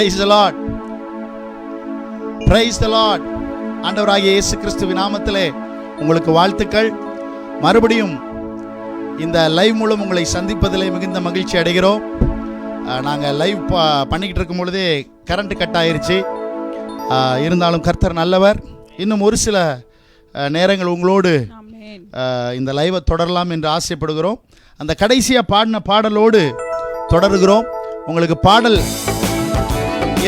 Praise the Lord. Praise the Lord. ஆண்டவராகிய இயேசு கிறிஸ்துவின் நாமத்திலே உங்களுக்கு வாழ்த்துக்கள். மறுபடியும் இந்த லைவ் மூலம் உங்களை சந்திப்பதிலே மிகுந்த மகிழ்ச்சி அடைகிறோம். நாங்கள் லைவ் பண்ணிக்கிட்டு இருக்கும் பொழுதே கரண்ட் கட் ஆயிருச்சு. இருந்தாலும் கர்த்தர் நல்லவர். இன்னும் ஒரு சில நேரங்கள் உங்களோடு இந்த லைவை தொடரலாம் என்று ஆசைப்படுகிறோம். அந்த கடைசியாக பாடின பாடலோடு தொடருகிறோம். உங்களுக்கு பாடல்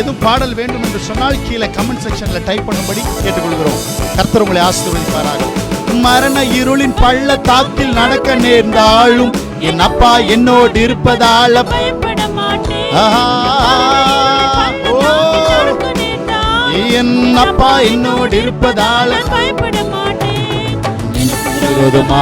எது பாடல் வேண்டும் என்று சொன்னால் கீழே கமெண்ட் செக்ஷனில் டைப் பண்ணும்படி கேட்டுக்கொள்கிறோம். கர்த்தர் உங்களை ஆசீர்வதிப்பாராக. மரண இருளின் பள்ளத்தாக்கில் நடக்க நேர்ந்தாலும் என் அப்பா என்னோடு இருப்பதால பயப்பட மாட்டேன். என் அப்பா என்னோடு இருப்பதால பயப்பட மாட்டேன். விரோதமாயிரங்களும்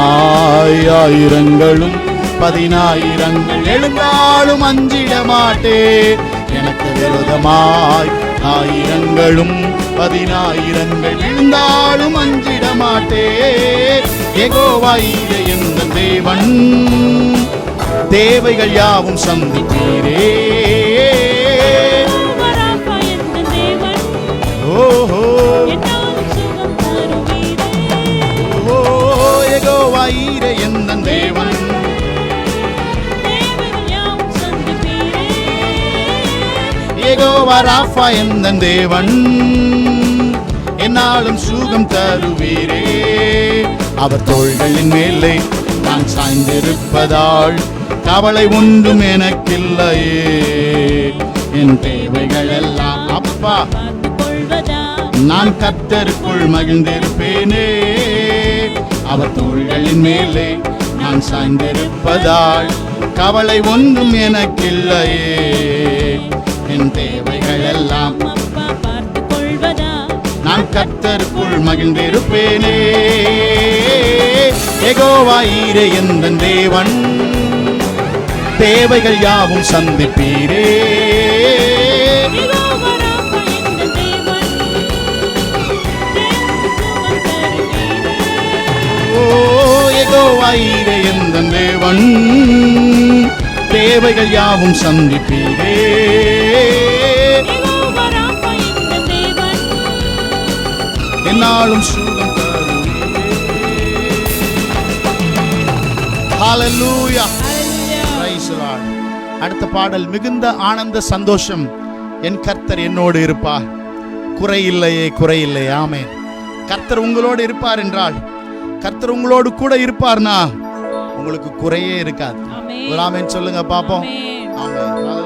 10,000 எழுந்தாலும் அஞ்சிட மாட்டேன். எனக்கு விரோதமாய் 1000ங்களும் 10,000 விழுந்தாலும் அஞ்சிட மாட்டேன். யெகோவா எந்த தேவன், தேவைகள் யாவும் சந்திப்பீரே. ஓஹோ யெகோவா எந்த தேவன், யெகோவா ராஃபா எந்த தேவன், என்னாலும் சுகம் தருவீரே. அவர் தோள்களின் மேலே நான் சாய்ந்திருப்பதால் கவலை ஒன்றும் எனக்கில்லையே. என் தேவைகள் எல்லாம் அப்பா நான் கர்த்தருக்குள் மகிழ்ந்திருப்பேனே. அவர் தோள்களின் மேலே நான் சாய்ந்திருப்பதால் கவலை ஒன்றும் எனக்கில்லையே. என் தேவைகள் எல்லாம் நான் கர்த்தருக்குள் மகிழ்ந்திருப்பேனே. யெகோவா ஈரே எந்த தேவன், தேவைகள் யாவும் சந்திப்பீரே. ஓ யெகோவா ஈரே எந்த தேவன், தேவைகள் யாவும் சந்திப்பீரே. என்னாலும் சுகம் தருவீரே. ஹல்லேலூயா. Praise the Lord. அடுத்த பாடல் மிகுந்த ஆனந்த சந்தோஷம் என் கர்த்தர் என்னோடு இருப்பார், குறையில்லையே குறையில்லையே. ஆமென். கர்த்தர் உங்களோடு இருப்பார் என்றால், கர்த்தர் உங்களோடு கூட இருப்பார்னா உங்களுக்கு குறையே இருக்காது. ஒரு ஆமென் சொல்லுங்க பாப்போம். ஆமென். ஹல்லேலூயா.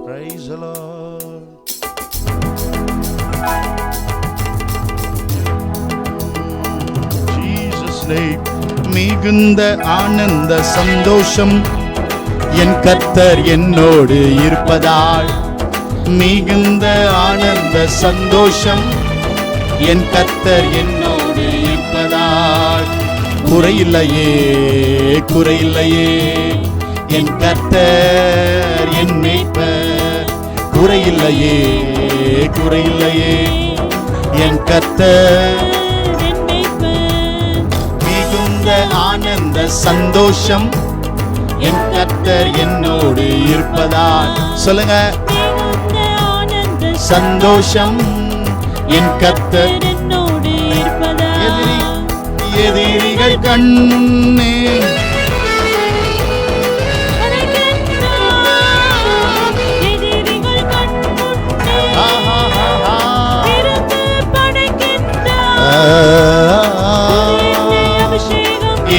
Praise the Lord. Jesus name. மிகுந்த ஆனந்த சந்தோஷம் என் கர்த்தர் என்னோடு இருப்பதால், மிகுந்த ஆனந்த சந்தோஷம் என் கர்த்தர் என்னோடு இருப்பதால் குறையில்லையே குறையில்லையே. என் கர்த்தர் என் மேய்ப்பர், குறையில்லையே குறையில்லையே. என் கர்த்தர் மிகுந்த ஆனந்த சந்தோஷம் என் கர்த்தர் என்னோடு இருப்பதால். சொல்லுங்க. சந்தோஷம் என் கர்த்தர் என்னோடு இருப்பதால். எதிரிகள் கண்ணே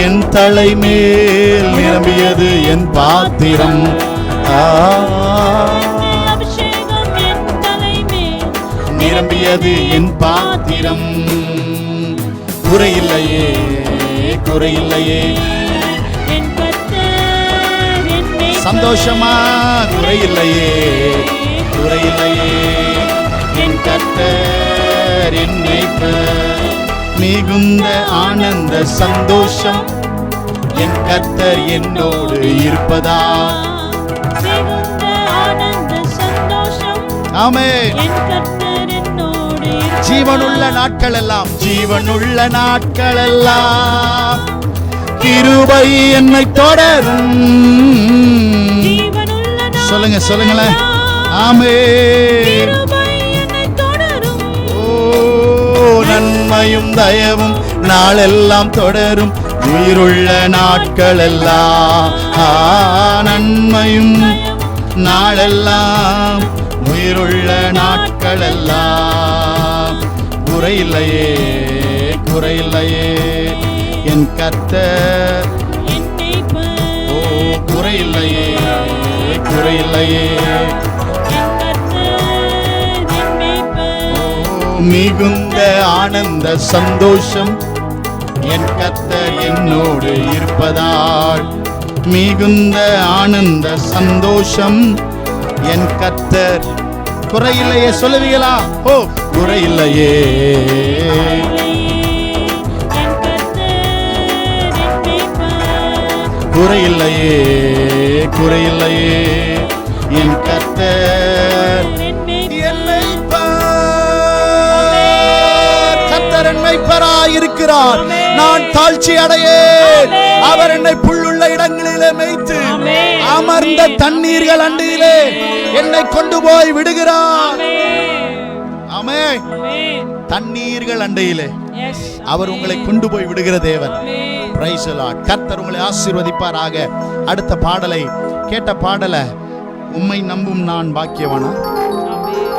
என் தலை மேல் நிரம்பியது என் பாத்திரம். நிரம்பியது என் பாத்திரம். குறையில்லையே குறையில்லையே. சந்தோஷமா குறையில்லையே குறையில்லையே. என் கர்த்தர் என் மேய்ப்பர், மிகுந்த ஆனந்த சந்தோஷம் என் கர்த்தர் என்னோடு இருப்பதால். ஆமென். ஜீவனுள்ள நாட்கள் எல்லாம், ஜீவனுள்ள நாட்கள் எல்லாம் கிருபை என்னை தொடரும். சொல்லுங்க சொல்லுங்களேன். ஆமென். ஓ, நன்மையும் தயவும் நாளெல்லாம் தொடரும் உயிருள்ள நாட்கள் எல்லாம். நன்மையும் நாளெல்லாம் உயிருள்ள நாட்கள் எல்லாம். குறையில்லையே குறையில்லையே என் கர்த்தர். ஓ, குறையில்லையே குறையில்லையே. மிகுந்த ஆனந்த சந்தோஷம் என் கர்த்தர் என்னோடு இருப்பதால். மிகுந்த ஆனந்த சந்தோஷம் என் கர்த்தர். குறையில்லையே சொல்லுவீங்களா? ஓ, குறையில்லையே. குறையில்லையே குறையில்லையே என் கர்த்தர் இருக்கிறார். நான் தாழ்ச்சி அடையேன். அவர் என்னை புல்லுள்ள இடங்களிலே மேய்த்து அமர்ந்த தண்ணீர்கள் அண்டையிலே என்னை கொண்டு போய் விடுகிறார். ஆமென். தண்ணீர்கள் அண்டையிலே அவர் உங்களை கொண்டு போய் விடுகிற தேவன். Price the Lord. கர்த்தர் உங்களை ஆசீர்வதிப்பாராக. அடுத்த பாடலை கேட்ட பாடல, உம்மை நம்பும் நான் பாக்கியவானா,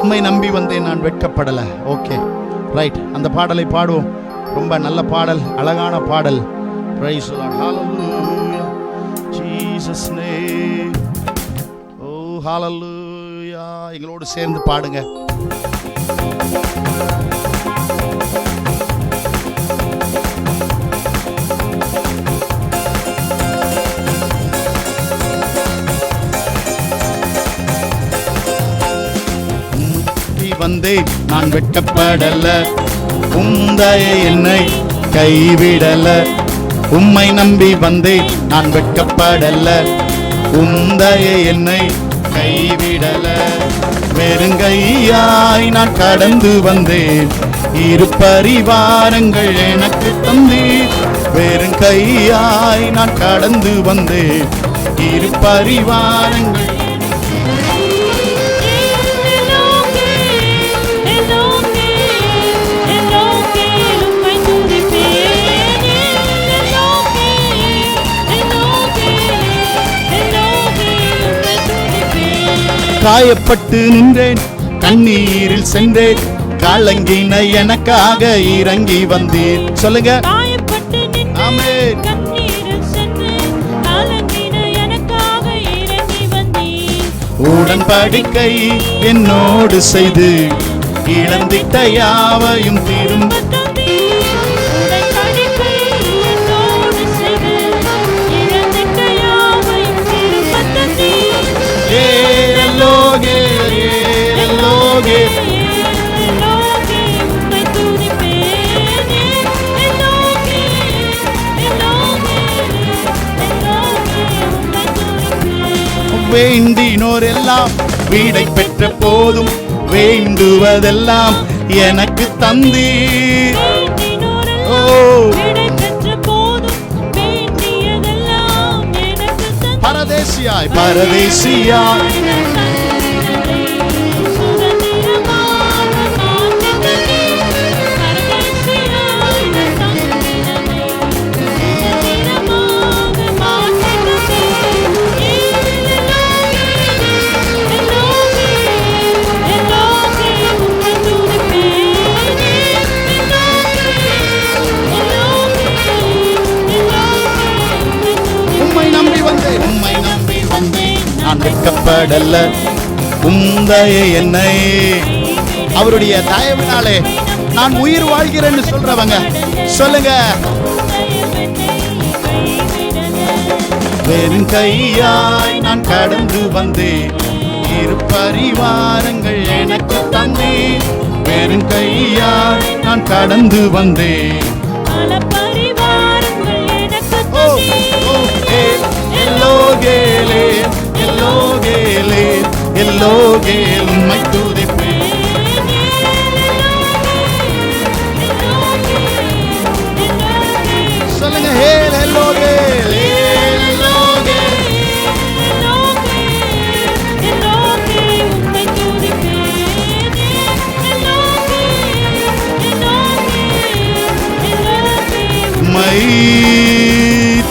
உம்மை நம்பி வந்தேன் நான் வெட்கப்படல. ஓகே ரைட், அந்த பாடலை பாடுவோம். ரொம்ப நல்ல பாடல், அழகான பாடல். Praise the Lord. Hallelujah. Jesus name. Oh hallelujah. எங்களோடு சேர்ந்து பாடுங்க. வந்தேன் நான் வெட்கப்படல, உந்தைய என்னை கைவிடல. உம்மை நம்பி வந்தேன் நான் வெட்கப்படல, உந்தைய என்னை கைவிடல. வெறுங்கையாய் நான் கடந்து வந்தேன், இரு பரிவாரங்கள் எனக்கு தந்தீர். வெறுங்கையாய் நான் கடந்து வந்தேன், இரு பரிவாரங்கள். காயப்பட்டு நின்றேன், கண்ணீரில் சென்றேன், கலங்கின எனக்காக இறங்கி வந்தீர். சொல்லுங்க. ஆமென். உடன்படிக்கை என்னோடு செய்து இழந்திட்ட யாவையும் திரும்ப. வேண்டினோர் எல்லாம் வீடை பெற்ற போதும் வேண்டுவதெல்லாம் எனக்கு தந்தீர். ஓ, பரதேசியாய் பரதேசியாய் வெட்கப்படல, உந்தைய என்னை. அவருடைய தயவினாலே நான் உயிர் வாழ்கிறேன்னு சொல்றவங்க சொல்லுங்க. வெறும் கையாய் நான் கடந்து வந்தேன், இரு பரிவாரங்கள் எனக்கு தந்தீர். வெறும் கையாய் நான் கடந்து வந்தேன். எல்லோகேலே எல்லோகேலே எல்லோகேல் உம்மை துதிப்பேன்.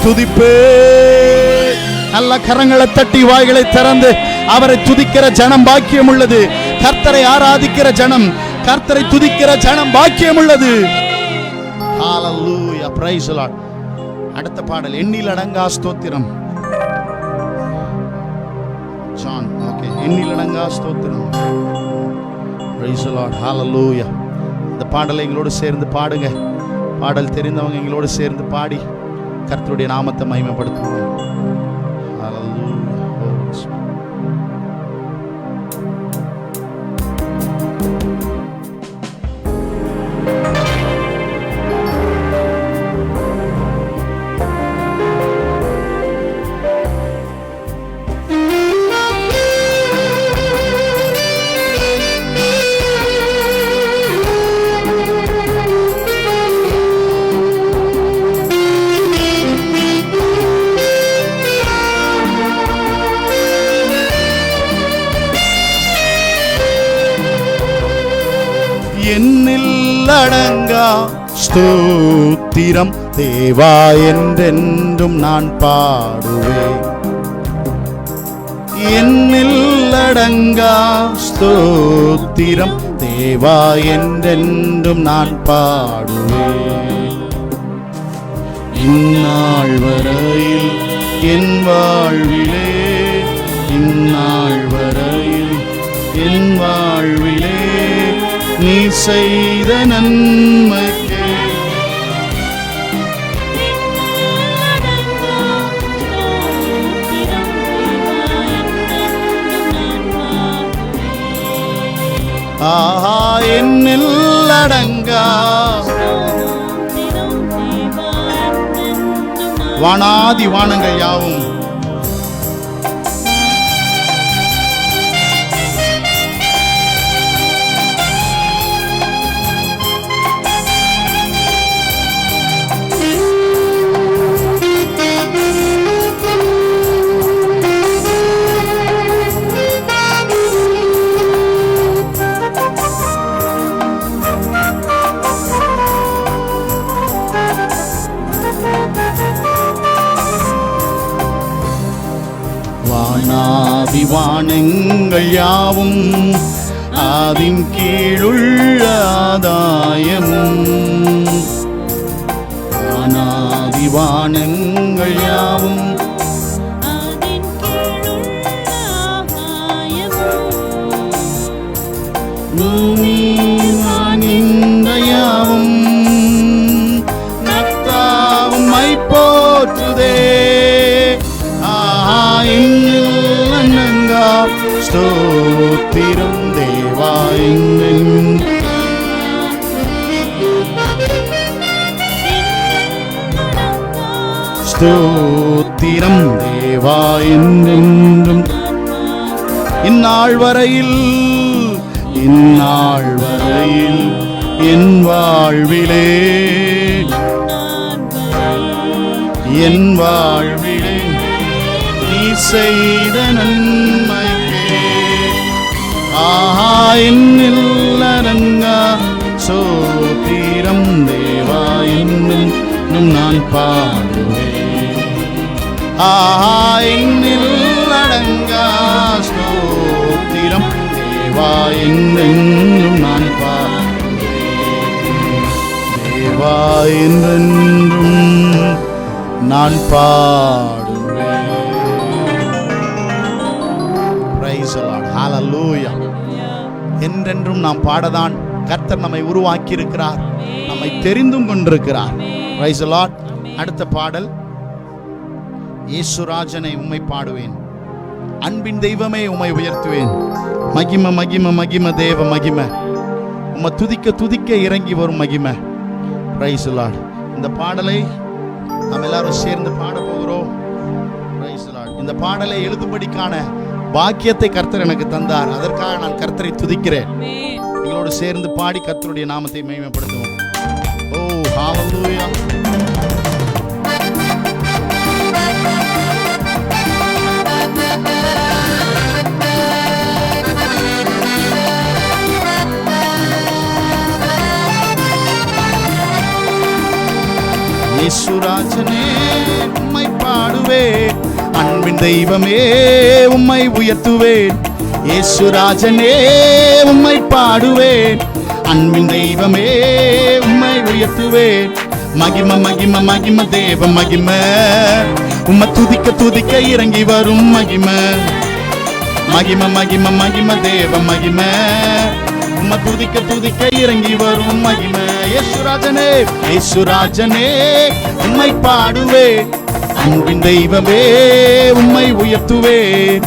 துதிப்பே. நல்ல கரங்களை தட்டி வாய்களை திறந்து அவரை துதிக்கிற ஜனம் பாக்கியம் உள்ளது. கர்த்தரை ஆராதிக்கிற ஜனம், கர்த்தரை துதிக்கிற ஜனம் பாக்கியம் உள்ளது. ஹalleluya, praise the Lord. அடுத்த பாடல் எண்ணில் அடங்கா ஸ்தோத்திரம். ஜான், ஓகே, எண்ணில் அடங்கா ஸ்தோத்திரம். praise the Lord, hallelujah. இந்த பாடலை எங்களோடு சேர்ந்து பாடுங்க. பாடல் தெரிந்தவங்க எங்களோடு சேர்ந்து பாடி கர்த்தருடைய நாமத்தை மகிமைப்படுத்துவோம். எண்ணில் அடங்கா ஸ்தோத்திரம் தேவா என்றென்றும் நான் பாடுவேன். எண்ணில் அடங்கா ஸ்தோத்திரம் தேவா என்றென்றும் நான் பாடுவேன். இந்நாள் வரையில் என் வாழ்விலே, இந்நாள் வரையில் என் வாழ்விலே நீ செய்த நன்மைக்கே ஆஹா என்னில் அடங்கா வானாதி வானங்கள் யாவும் வானங்கள் யாவும் ஆதின் கீழுள்ள ஆதாயமும், வானாதி வானங்கள் யாவும் பூமி வானிந்தையாவும் நத்தாவும் மை போற்றுதே. ஸ்தோத்திரம் தேவா என்றென்றும், ஸ்தோத்திரம் தேவா என்றென்றும். இந்நாள் வரையில், இந்நாள் வரையில் என் வாழ்விலே, என் வாழ்விலே நீ செய்த நன்மைக்கே ஆஹா என்னில் அடங்கா ஸ்தோத்திரம் தேவா என்றென்றும் நான் பாடுவேன். ஆஹா என்னில் அடங்கா ஸ்தோத்திரம் தேவா என்றென்றும் நான் பாடுவேன். தேவா என்றென்றும் நான் பாடுவேன். Praise the Lord, hallelujah. என்றென்றும் நாம் பாடதான் கர்த்தர் நம்மை உருவாக்கி இருக்கிறார், நம்மை தெரிந்தும் கொண்டிருக்கிறார். Praise the Lord. அடுத்த பாடல், இயேசுராஜனை உம்மை பாடுவேன், அன்பின் தெய்வமே உம்மை உயர்த்துவேன். மகிம மகிம மகிம தேவ மகிம, உம்மை துதிக்க துதிக்க இறங்கி வரும் மகிம. Praise the Lord. இந்த பாடலை நாம் எல்லாரும் சேர்ந்து பாட போகிறோம். Praise the Lord. இந்த பாடலை எழுதும்படிக்கான பாக்கியத்தை கர்த்தர் எனக்கு தந்தார். அதற்காக நான் கர்த்தரை துதிக்கிறேன். நீங்களோடு சேர்ந்து பாடி கர்த்தருடைய நாமத்தை மகிமைப்படுத்துவோம். ஓ ஹalleluya. இயேசுராஜனே உம்மை பாடுவேன், அன்பின் தெய்வமே உம்மை உயர்த்துவேன். இயேசுராஜனே உம்மை பாடுவேன், அன்பின் தெய்வமே உம்மை உயர்த்துவேன். மகிம மகிம மகிம தேவ மகிம, உம்மை துதிக்க துதிக்க இறங்கி வரும் மகிம. மகிம மகிம மகிம தேவ மகிம, உம்மை துதிக்க துதிக்க இறங்கி வரும் மகிம. இயேசுராஜனே இயேசுராஜனே உம்மை பாடுவேன், அன்பின் தெய்வமே உம்மை உயர்த்துவேன்.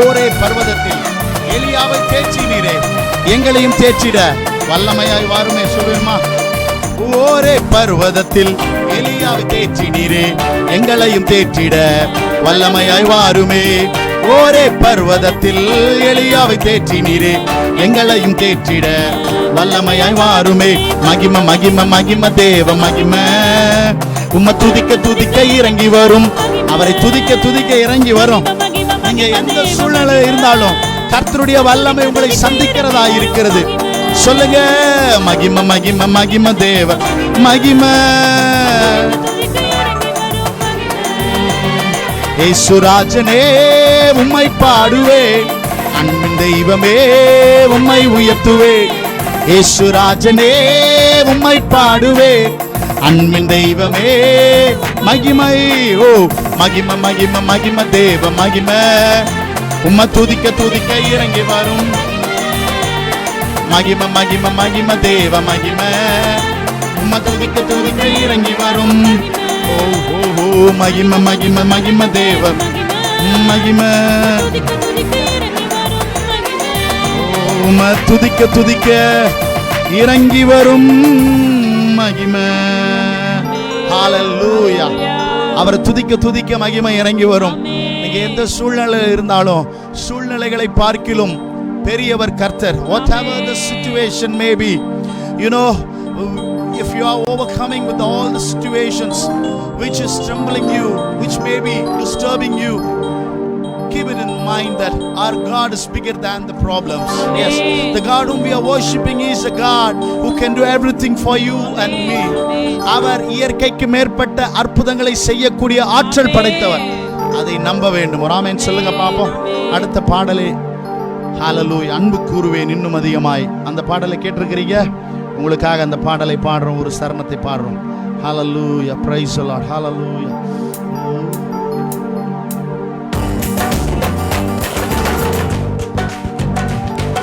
ஓரே பர்வதத்தில் எலியாவை தேற்றினீரே, எங்களையும் தேற்றிட வல்லமையாய் வாருமே. சொல்லுமா, ஓரே பர்வதத்தில் எலியாவை தேற்றினீரே, எங்களையும் தேற்றிட வல்லமையாய் வாருமே. ஓரே பர்வதத்தில் எலியாவை தேற்றினீரே, எங்களையும் தேற்றிட வல்லமையாய் வாருமே. மகிம மகிம மகிம தேவ மகிம, உம்மை துதிக்க துதிக்க இறங்கி வரும். அவரை துதிக்க துதிக்க இறங்கி வரும். நீங்க எந்த சூழ்நிலை இருந்தாலும் கர்த்தருடைய வல்லமை உங்களை சந்திக்கிறதா இருக்கிறது. சொல்லுங்க, மகிம மகிம மகிம தேவ மகிம. இயேசுராஜனே உம்மை பாடுவேன், அன்பின் தெய்வமே உம்மை உயர்த்துவேன். இயேசுராஜனே உம்மை பாடுவேன், அன்பின் தெய்வமே மகிமை. ஓ மகிம மகிம மகிம தேவ மகிம, உம்மை துதிக்க துதிக்க இறங்கி வரும். மகிம மகிம மகிம தேவ மகிம, உம்மை துதிக்க துதிக்க இறங்கி வரும். ஓ ஓ ஓ மகிம மகிம மகிம தேவ மகிம, உம்மை துதிக்க துதிக்க இறங்கி வரும் மகிம. ஹல்லேலூயா. அவரை துதிக்க துதிக்க மகிமை இறங்கி வரும். நீங்க எந்த சூழ்நிலை இருந்தாலும் சூழ்நிலைகளை பார்க்கிலும் பெரியவர் கர்த்தர். Whatever the situation may be, you know, if you are overcoming with all the situations which is troubling you, which may be disturbing you, keep it in mind that our God is bigger than the problems. Yes, the God whom we are worshiping is a God who can do everything for you and me. அவர் இயற்கைக்கு மேற்பட்ட அற்புதங்களை செய்யக்கூடிய ஆற்றல் படைத்தவர். அதை நம்ப வேண்டும். ஒரு ஆமென் சொல்லுங்க பாப்போம். அடுத்த பாடலே ஹல்லேலூயா. அன்பு கூறுவேன் இன்னும் அதிகமாய். அந்த பாடலை கேட்டிருக்கிறீங்க. உங்களுக்காக அந்த பாடலை பாடுறோம், ஒரு சரணத்தை பாடுறோம். ஹல்லேலூயா, பிரைஸ் தி லார்ட். ஹல்லேலூயா.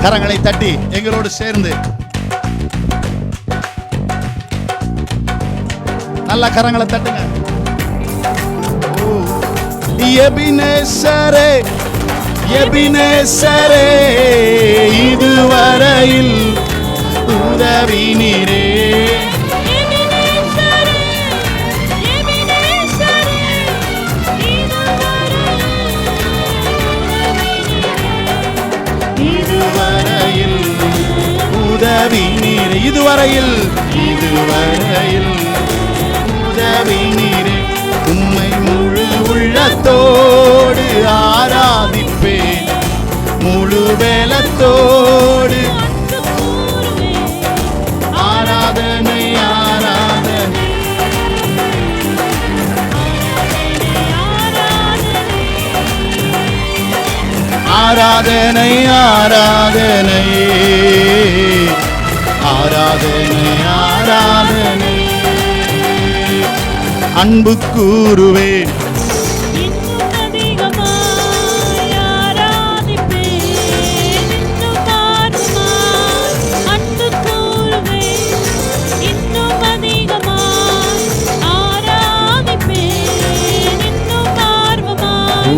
கரங்களை தட்டி எங்களோடு சேர்ந்து நல்ல கரங்களை தட்டுங்க. எபினேசரே எபினேசரே இதுவரையில் உதவி நீரே. இதுவரையில் உதவி நீரே. இதுவரையில் இதுவரையில் உதவி நீரே. உம்மை முழு உள்ளத்தோடு ஆராதிப்பேன், முழு வேலத்தோடு ஆராதனை ஆராதனை ஆராதனை ஆராதனை ஆராதனை ஆராதனை. அன்பு கூறுவேன்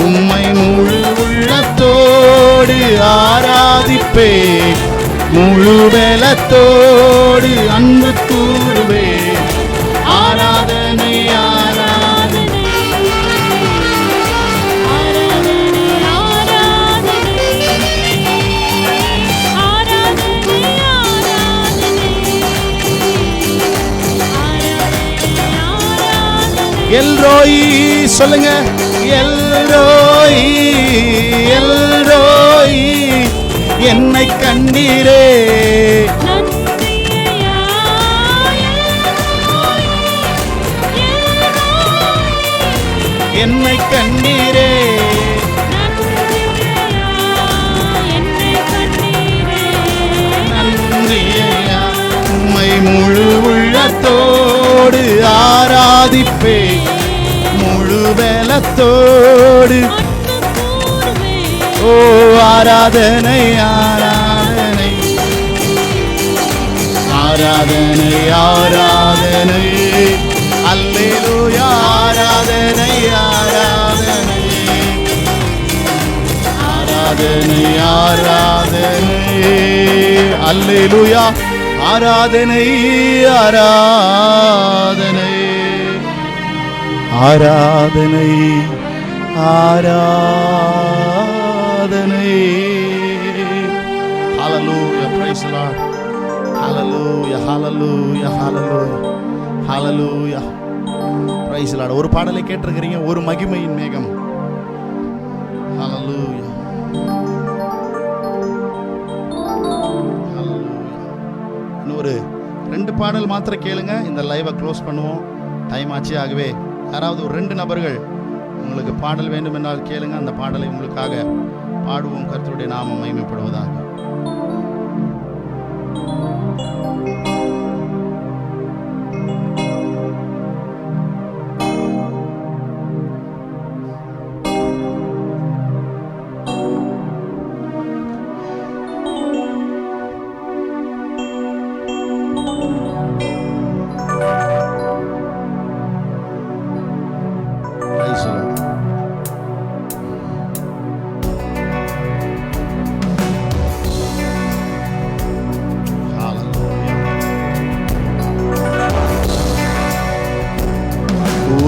உம்மை முழு உள்ளத்தோடு ஆராதிப்பேன், முழு பலத்தோடு அன்பு கூறுவேன். ஆராதனை ஆராதனை ஆராதனை ஆராதனை ஆராதனை ஆராதனை ஆராதனை எல்ரோயி சொல்லுங்க. எல்ரோயி எல்ரோயி என்னை கண்டீரே. என்னை கண்டீரே. நன்றியா. உம்மை முழு உள்ளத்தோடு ஆராதிப்பே, முழு பலத்தோடு. ஓ ஆராதனை ஆராதனை ஆராதனை ஆராதனை. அல்லேலூயா. ஆராதனை ஆராதனை ஆராதனை ஆராதனை. அல்லேலூயா. ஆராதனை ஆராதனை ஆராதனை ஆராதனை. Hallelujah. Praise the Lord. Hallelujah hallelujah hallelujah hallelujah. Praise the Lord. ஒரு பாடலை கேட்டிருக்கிறீங்க, ஒரு மகிமையின் மேகம். ஹல்லேலூயா ஹல்லேலூயா. இன்னொரு 2 பாடல் மாத்திரம் கேளுங்க, இந்த லைவை க்ளோஸ் பண்ணுவோம். டைம் ஆச்சு. ஆகவே யாராவது ஒரு 2 நபர்கள் உங்களுக்கு பாடல் வேண்டும் என்றால் கேளுங்க, அந்த பாடலை உங்களுக்காக பாடுவோம். கர்த்தருடைய நாமம் மகிமைப்படுவதாக.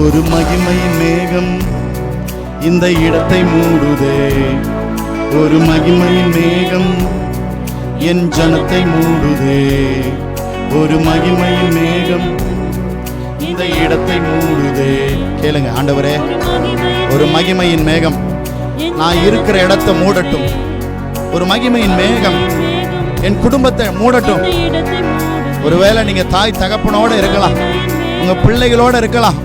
ஒரு மகிமையின் மேகம் இந்த இடத்தை மூடுதே. ஒரு மகிமையின் மேகம் என் ஜனத்தை மூடுதே. ஒரு மகிமையின் மேகம் இந்த இடத்தை மூடுதே. கேளுங்க. ஆண்டவரே, ஒரு மகிமையின் மேகம் நான் இருக்கிற இடத்தை மூடட்டும். ஒரு மகிமையின் மேகம் என் குடும்பத்தை மூடட்டும். ஒருவேளை நீங்க தாய் தகப்பனோட இருக்கலாம், உங்க பிள்ளைகளோட இருக்கலாம்.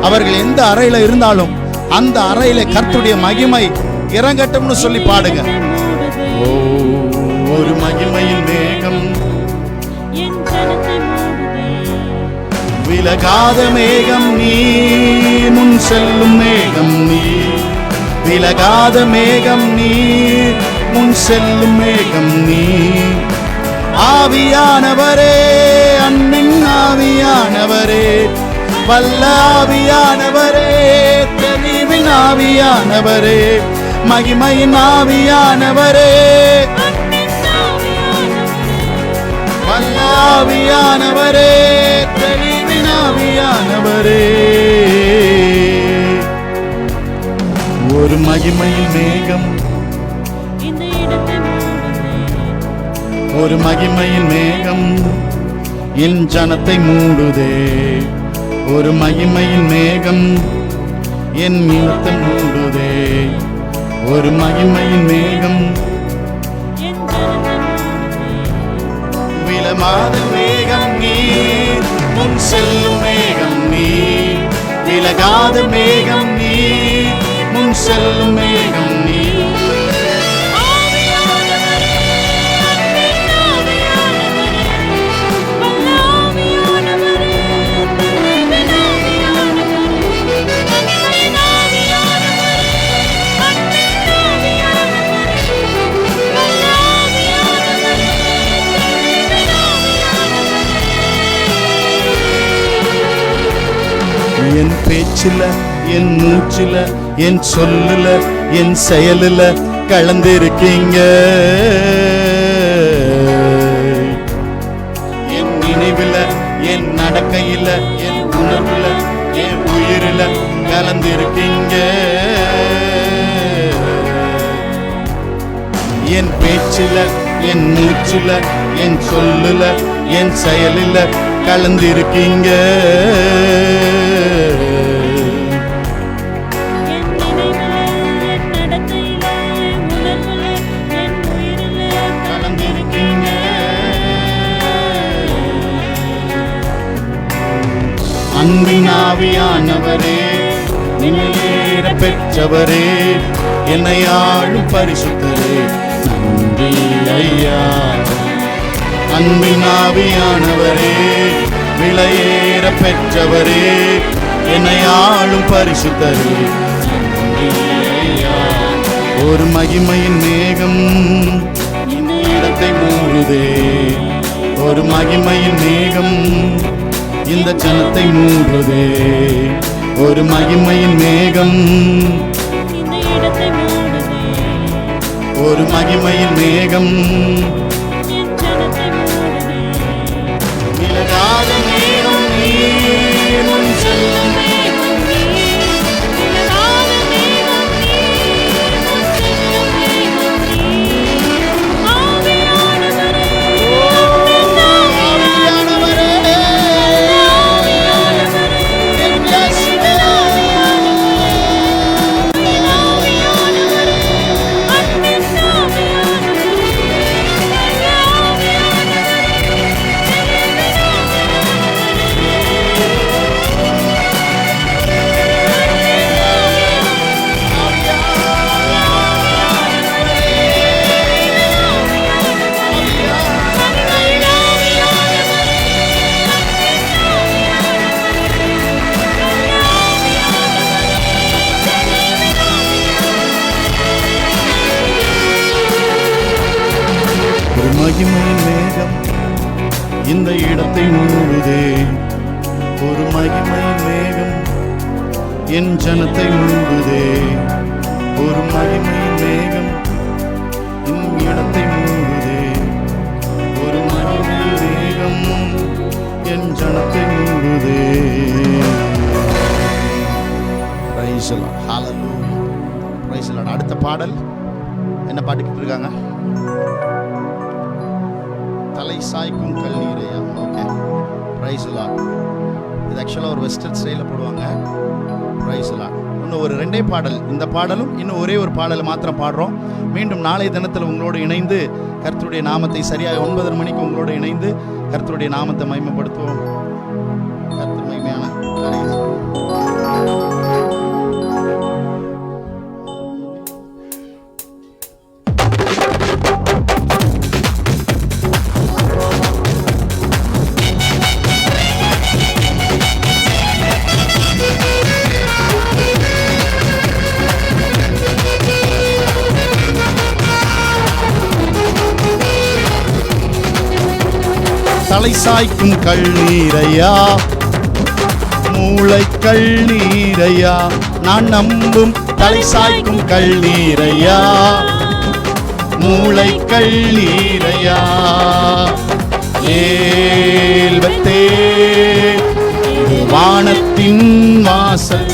அவர்கள் எந்த அறையில இருந்தாலும் அந்த அறையில கர்த்தருடைய மகிமை இறங்கட்டும்னு சொல்லி பாடுங்க. ஒரு மகிமையின் மேகம், விலகாத மேகம் நீ, முன் செல்லும் மேகம் நீ. விலகாத மேகம் நீ, முன் செல்லும் மேகம் நீ. ஆவியானவரே, அன்பின் ஆவியானவரே, வல்ல ஆவியானவரே, தெளிவின் ஆவியானவரே, மகிமையின் ஆவியானவரே, வல்ல ஆவியானவரே, தெளிவின் ஆவியானவரே. ஒரு மகிமையின் மேகம், ஒரு மகிமையின் மேகம் என் ஜனத்தை மூடுதே. ஒரு மகிமையின் மேகம் என் இனத்தை மூடுதே. ஒரு மகிமையின் மேகம், விலகாத மேகம் நீ, முன் செல்லும் மேகம் நீ. விலகாத மேகம் நீ, முன் செல்லும் மேகம் நீ. என் பேச்சில, என் மூச்சில, என் சொல்லுல, என் செயலுல கலந்திருக்கீங்க. என் நினைவுல, என் நடக்கையில, என் உணர்வுல, என் உயிரில கலந்திருக்கீங்க. என் பேச்சில, என் மூச்சில, என் சொல்லுல, என் செயலில கலந்திருக்கீங்க. அன்பின் ஆவியானவரே, நிலையேற பெற்றவரே, என்னை ஆளும் பரிசுத்தரே, நன்றி ஐயா. அன்பின் ஆவியானவரே, விலையேற பெற்றவரே, என்னை ஆளும் பரிசுத்தரே, நன்றி ஐயா. ஒரு மகிமையின் மேகம் இந்த இடத்தை மூடுதே, ஒரு மகிமையின் மேகம் இந்த ஜனத்தை மூடுதே, ஒரு மகிமையின் மேகம் இந்த இடத்தை மூடுதே, ஒரு மகிமையின் மேகம் இந்த ஜனத்தை மூடுதே. விலகாத மேகம் நீர், முன் செல்லும் மேகம் நீர், விலகாத மேகம் நீர், முன் செல்லும் மேகம் நீர். ஆவியானவரே, ஆவியானவரே, மகிமையின் மேகம் இந்த இடத்தை மூடுதே, ஒரு மகிமையின் மேகம் என் ஜனத்தை மூடுதே, ஒரு மகிமையின் மேகம் என் இடத்தை மூடுதே, ஒரு மகிமையின் மேகம் என் ஜனத்தை மூடுதே. Praise the Lord. Hallelujah. Praise the Lord. அடுத்த பாடல் என்ன பாடிக்கிட்டு இருக்காங்க? தலை சாய்க்கும் கல்லீரையா. Okay, praise the Lord. இது ஆக்சுவலாக ஒரு வெஸ்டர்ன் ஸ்டைலில் போடுவாங்க. Praise the Lord. இன்னும் ஒரு ரெண்டே பாடல், இந்த பாடலும் இன்னும் ஒரே ஒரு பாடலை மாத்திரம் பாடுறோம். மீண்டும் நாளைய தினத்தில் உங்களோடு இணைந்து கர்த்தருடைய நாமத்தை சரியாக 9:30 மணிக்கு உங்களோடு இணைந்து கர்த்தருடைய நாமத்தை மகிமைப்படுத்துவோம். கர்த்தர் மகிமையான காரியம். தலை சாய்க்கும் கல்லீரையா, மூளை கல்லீரையா, நான் நம்பும் தலை சாய்க்கும் கல்லீரையா, மூளை கல்லீரையா. ஏல்பத்தே வானத்தின் வாசல்,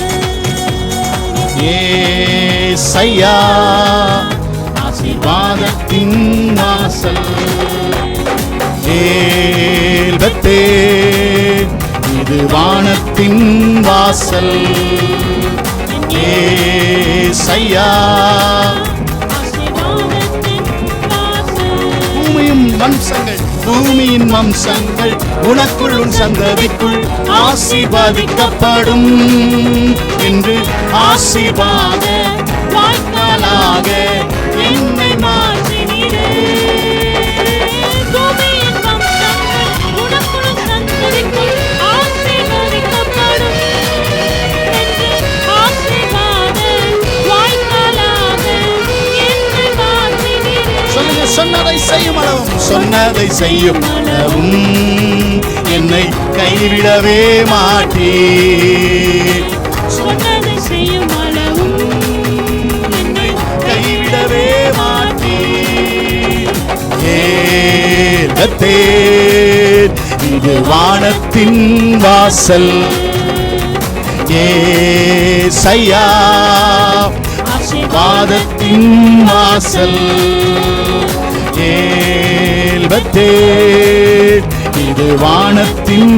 ஏசையா ஆசீர்வாதத்தின் வாசல். ஏல்பத்தே இது வானத்தின் வாசல், ஏசையா பூமியின் வம்சங்கள், பூமியின் வம்சங்கள் உனக்குள் உன் சந்ததிக்குள் ஆசீர்வதிக்கப்படும் என்று ஆசீர்வாத வாய்க்காலாக என்னை மாற்றினீரே. சொன்னதை செய்யும் அளவும், சொன்னதை செய்யும் அளவும் என்னை கைவிடவே மாட்டீர். சொன்னதை செய்யும் அளவும் என்னை கைவிடவே மாட்டீர். ஏலத்தே இது வானத்தின் வாசல், ஏசையா ஆசீர்வாதத்தின் வாசல். ஏல்பத்தே இது வானத்தின்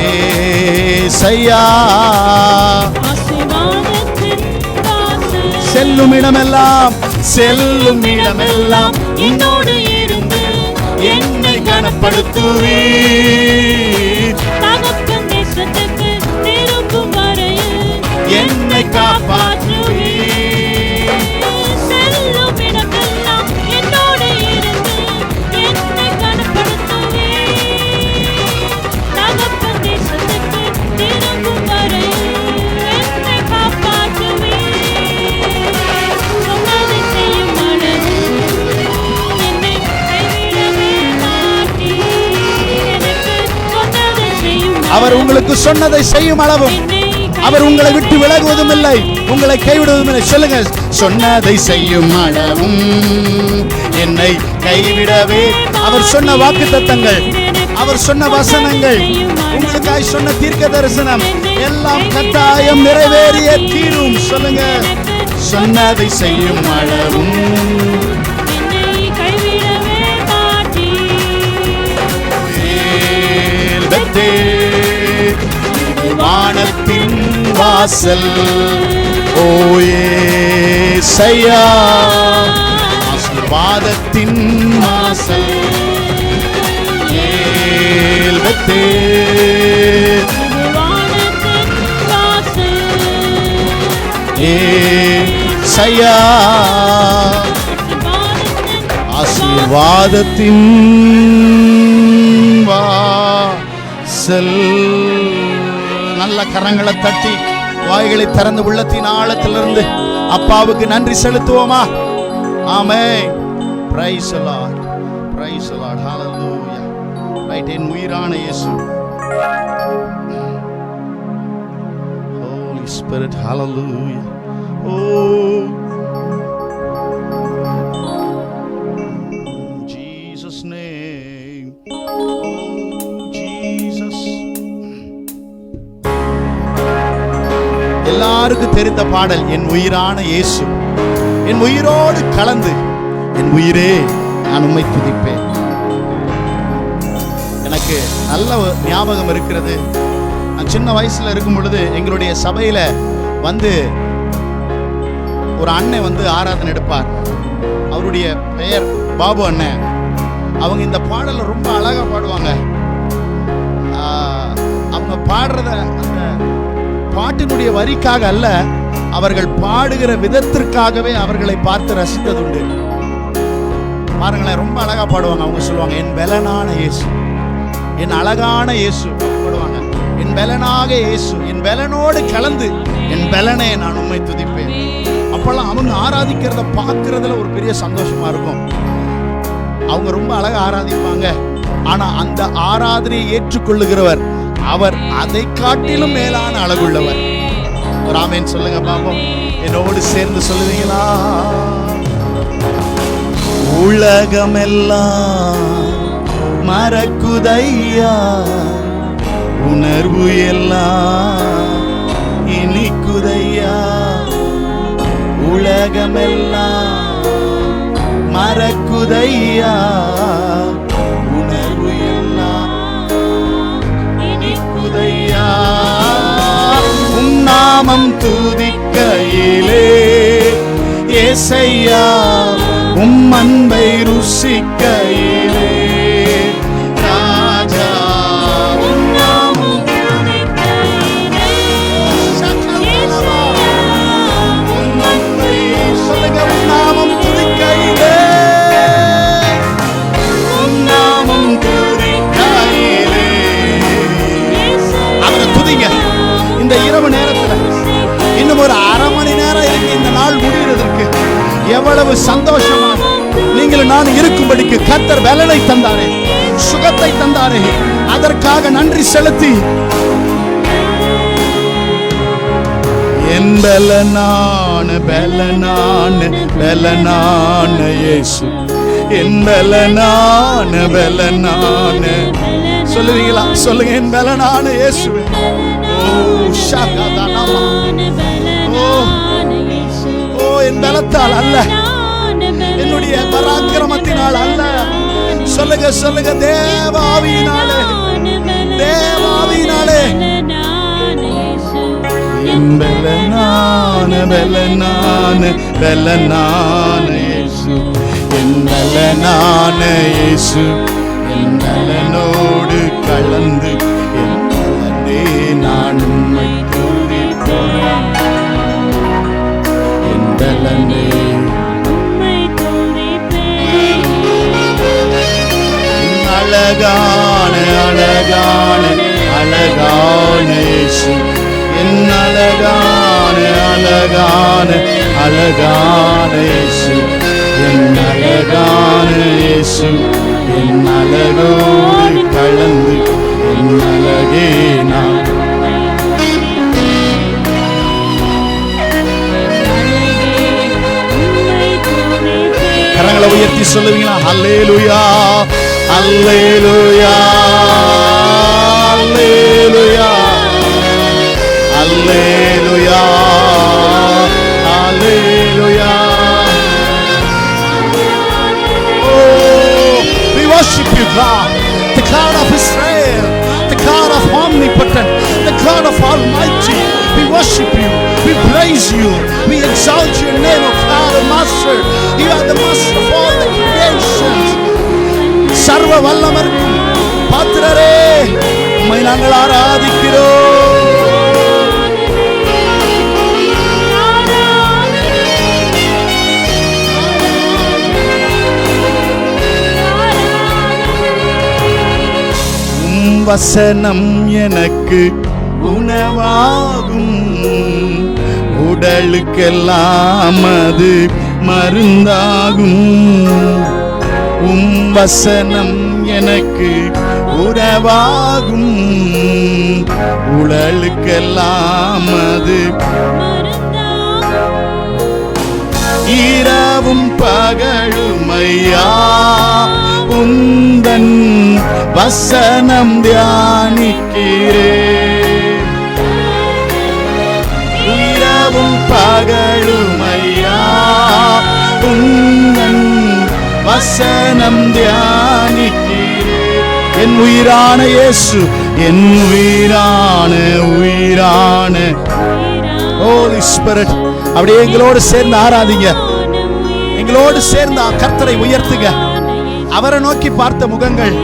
ஏசையா செல்லும் இடமெல்லாம், செல்லும் இடமெல்லாம் என்னோடு இருந்து என்னை கனப்படுத்துவீர். அவர் உங்களுக்கு சொன்னதை செய்யும் அளவும் அவர் உங்களை விட்டு விலகுவதும் இல்லை, உங்களை கைவிடுவதும் இல்லை. சொல்லுங்க, சொன்னதை செய்யும் அளவும் என்னை கைவிடவே. அவர் சொன்ன வாக்குத்தத்தங்கள், அவர் சொன்ன வசனங்கள், உங்களுக்காய் சொன்ன தீர்க்க தரிசனம் எல்லாம் கட்டாயம் நிறைவேறிய தீரும். சொல்லுங்க, சொன்னதை செய்யும் அளவும் வானத்தின் வாசல் ஓயேசையா, ஆசீர்வாதத்தின் வாசல் ஏல்பத்தே ஏசையா, ஆசீர்வாதத்தின் வாசல். நல்ல கரங்களை தட்டி வாய்களை திறந்து உள்ளத்தின் ஆழத்திலிருந்து அப்பாவுக்கு நன்றி செலுத்துவோமா? Amen. Praise the Lord, praise the Lord, ஹalleluya. ரைட், என் உயிரான இயேசு, ஹோலி ஸ்பிரிட், ஹalleluya. Oh Jesus name, Jesus. எல்லாருக்கும் தெரிந்த பாடல், என் உயிரான இயேசு, என் உயிரோடு கலந்து என் உயிரே நான் உம்மை துதிப்பேன். எனக்கு நல்ல ஞாபகம் இருக்கிறது. நான் சின்ன வயசுல இருக்கும் பொழுது எங்களுடைய சபையில வந்து ஒரு அண்ணன் வந்து ஆராதனை எடுப்பார். அவருடைய பெயர் பாபு அண்ணன். அவங்க இந்த பாடலை ரொம்ப அழகா பாடுவாங்க. அவங்க பாடுறத அந்த பாட்டினுடைய வரிக்காக அல்ல, அவர்கள் பாடுகிற விதத்திற்காகவே அவர்களை பார்த்து ரசித்ததுண்டு. பாருங்களேன், ரொம்ப அழகா பாடுவாங்க. அவங்க சொல்லுவாங்க, என் பெலனான இயேசு, என் அழகான இயேசு பாடுவாங்க. என் பெலனாக இயேசு, என் பெலனோடு கலந்து என் பெலனை நான் உம்மை துதிப்பேன். அப்பெல்லாம் அவங்க ஆராதிக்கிறத பார்க்கறதுல ஒரு பெரிய சந்தோஷமா இருக்கும். அவங்க ரொம்ப அழகா ஆராதிப்பாங்க. ஆனா அந்த ஆராதனையை ஏற்றுக்கொள்ளுகிறவர் அவர் அதை காட்டிலும் மேலான அழகுள்ளவர். ஒரு ஆமென் சொல்லுங்க பாப்போம். என்னோடு சேர்ந்து சொல்லுவீங்களா? உலகமெல்லாம் மறக்குதையா, உணர்வு எல்லாம் இனிக்குதையா. உலகமெல்லாம் மறக்குதையா, உணர்வு எல்லாம் இனிக்குதையா. உம் நாமம் துதிக்கையிலே ஏசையா, உம் அன்பை ருசிக்கையிலே ராஜா, உம் நாமம் துதிக்கையிலே உம் அன்பை. சொல்லுங்க, உம் நாமம் துதிக்கையிலே, உம் நாமம் துதிக்கையிலே. அவரை துதிங்க. இந்த இரவு நேரத்துல இன்னும் ஒரு அரை மணி நேரம் இருக்கு இந்த நாள் முடிகிறதற்கு. எவ்வளவு சந்தோஷமா நீங்களும் நானும் இருக்கும்படிக்கு கர்த்தர் பலனை தந்தாரே, சுகத்தை தந்தாரே, அதற்காக நன்றி செலுத்தி என் பலனான பலனான பலனான இயேசு, என் பலனான பலனான. சொல்லுவீங்களா? சொல்லுங்க, என் பலனான இயேசு. என் பலத்தால் அல்ல, என்னுடைய பராக்கிரமத்தினால் அல்ல. சொல்லுங்க, சொல்லுங்க, தேவாவியினாலே, தேவாவியினாலே. என் பலனான பலனான பலனான இயேசு, என் பலனான இயேசு, என் பலனோடு கலந்து என் பலனே நான் உம்மை துதிப்பேன். என் பலனே உம்மை துதிப்பேன். அழகான அழகான அழகான இயேசு, என் அழகான அழகான அழகான இயேசு, என் அழகான இயேசு, என் அழகோடு கலந்து என் அழகே நான். கரங்களை உயர்த்தி சொல்லுவீங்களா? அல்லேலூயா அல்லேலூயா அல்லேலூயா அல்லேலூயா அல்லேலூயா. Oh, we worship you, God, the God of Israel, the God of omnipotent, the God of Almighty. We worship you, we praise you, we exalt your name, O God, O Master. You are the Master of all the creations. சர்வ வல்லவர்க்கும் பாத்திரரே, உம்மை நாங்கள் ஆராதிக்கிறோம். வசனம் எனக்கு உணவாகும், உடலுக்கெல்லாம் அது மருந்தாகும். வசனம் எனக்கு உணவாகும், உடலுக்கெல்லாம் அது இரவும் பகலுமையா உந்தன் வசனம் தியானிக்கிறேன். இரவும் பகலுமையா உந்தன் வசனம் தியானிக்கிறேன். என் உயிரான இயேசு, என் உயிரான உயிரான ஹோலி ஸ்பிரிட், அப்படியே எங்களோடு சேர்ந்து ஆராதிங்க, எங்களோடு சேர்ந்து கர்த்தரை உயர்த்துங்க. அவரை நோக்கி பார்த்த முகங்கள்